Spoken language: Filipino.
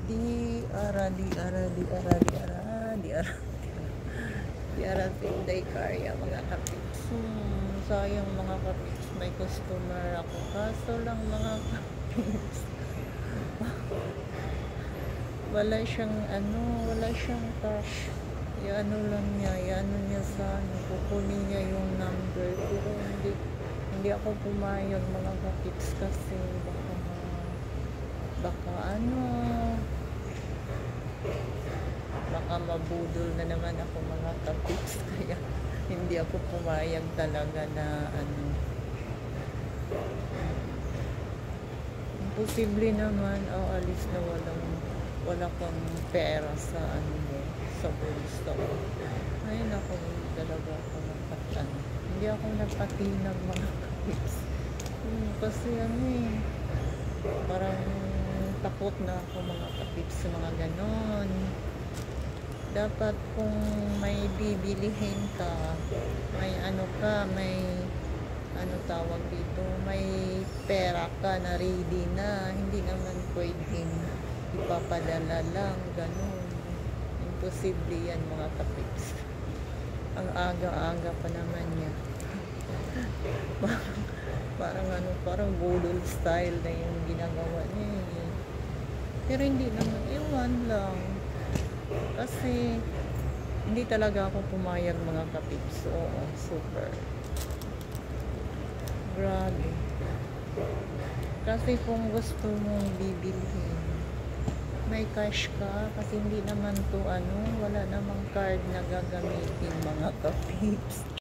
Di ara, di ara, di ara, di ara, di ara. Di ara tinday karya mga kapips. Sayang mga kapips, may customer ako. Kaso lang mga kapips, wala siyang wala siyang cash. Iano lang niya, iano niya sa kukunin niya yung number. Pero hindi ako pumayag mga kapips kasi baka baka mabudol na naman ako mga kapips. Kaya hindi ako pumayag talaga na imposible naman alis na wala kang pera sa sa bulsa. Ay naku, talaga ako hindi ako nagpatinag mga kapips. Kasi parang takot na ako mga kapips sa mga ganon. Dapat kung may bibilihin ka, may tawag dito, may pera ka na ready na, hindi naman pwedeng ipapadala lang, ganun. Imposible yan mga kapips. Ang aga-aga pa naman niya. parang budol style na yung ginagawa niya eh. Pero hindi naman, iwan lang. Kasi hindi talaga ako pumayag mga kapips. Oo, super. Grabe. Kasi kung gusto mong bibilhin, may cash ka. Kasi hindi naman to wala namang card na gagamitin mga kapips.